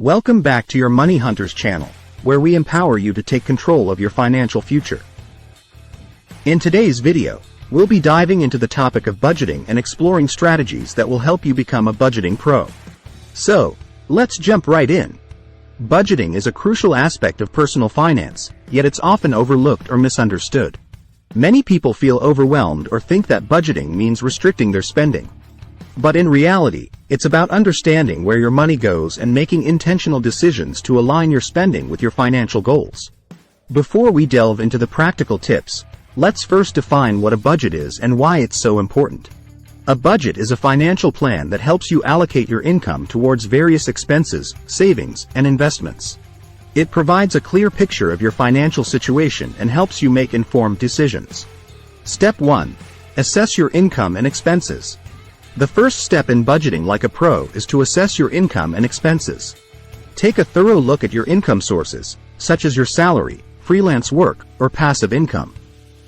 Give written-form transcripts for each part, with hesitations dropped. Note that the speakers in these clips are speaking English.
Welcome back to your Money Hunters channel, where we empower you to take control of your financial future. In today's video, we'll be diving into the topic of budgeting and exploring strategies that will help you become a budgeting pro. So, let's jump right in. Budgeting is a crucial aspect of personal finance, yet it's often overlooked or misunderstood. Many people feel overwhelmed or think that budgeting means restricting their spending. But in reality, it's about understanding where your money goes and making intentional decisions to align your spending with your financial goals. Before we delve into the practical tips, let's first define what a budget is and why it's so important. A budget is a financial plan that helps you allocate your income towards various expenses, savings, and investments. It provides a clear picture of your financial situation and helps you make informed decisions. Step 1. Assess your income and expenses. The first step in budgeting like a pro is to assess your income and expenses. Take a thorough look at your income sources, such as your salary, freelance work, or passive income.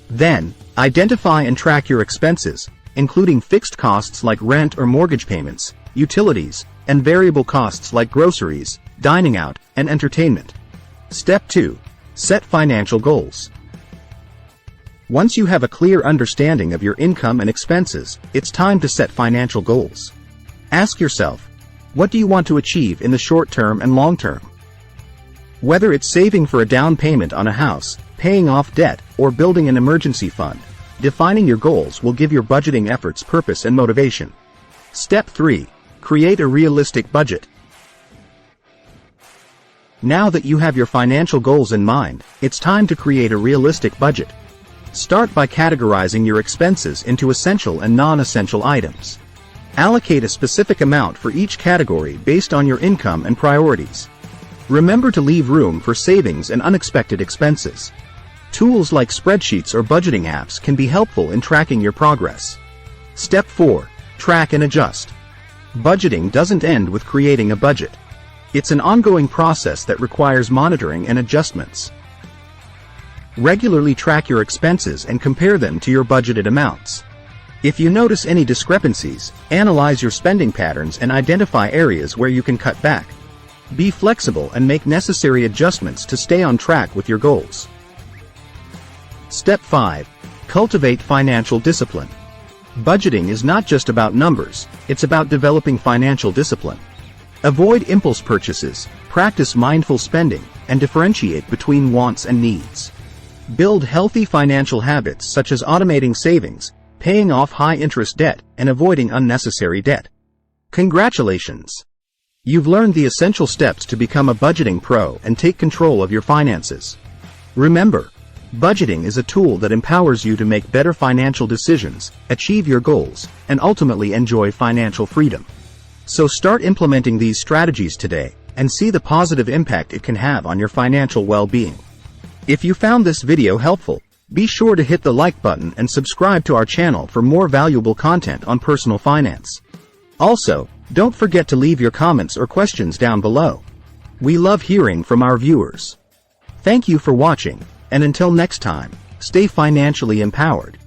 Then, identify and track your expenses, including fixed costs like rent or mortgage payments, utilities, and variable costs like groceries, dining out, and entertainment. Step 2. Set financial goals. Once you have a clear understanding of your income and expenses, it's time to set financial goals. Ask yourself, what do you want to achieve in the short term and long term? Whether it's saving for a down payment on a house, paying off debt, or building an emergency fund, defining your goals will give your budgeting efforts purpose and motivation. Step 3. Create a realistic budget. Now that you have your financial goals in mind, it's time to create a realistic budget. Start by categorizing your expenses into essential and non-essential items. Allocate a specific amount for each category based on your income and priorities. Remember to leave room for savings and unexpected expenses. Tools like spreadsheets or budgeting apps can be helpful in tracking your progress. Step 4. Track and adjust. Budgeting doesn't end with creating a budget. It's an ongoing process that requires monitoring and adjustments. Regularly track your expenses and compare them to your budgeted amounts. If you notice any discrepancies, analyze your spending patterns and identify areas where you can cut back. Be flexible and make necessary adjustments to stay on track with your goals. Step 5. Cultivate financial discipline. Budgeting is not just about numbers, it's about developing financial discipline. Avoid impulse purchases, practice mindful spending, and differentiate between wants and needs. Build healthy financial habits such as automating savings, paying off high-interest debt, and avoiding unnecessary debt. Congratulations! You've learned the essential steps to become a budgeting pro and take control of your finances. Remember, budgeting is a tool that empowers you to make better financial decisions, achieve your goals, and ultimately enjoy financial freedom. So start implementing these strategies today, and see the positive impact it can have on your financial well-being. If you found this video helpful, be sure to hit the like button and subscribe to our channel for more valuable content on personal finance. Also, don't forget to leave your comments or questions down below. We love hearing from our viewers. Thank you for watching, and until next time, stay financially empowered.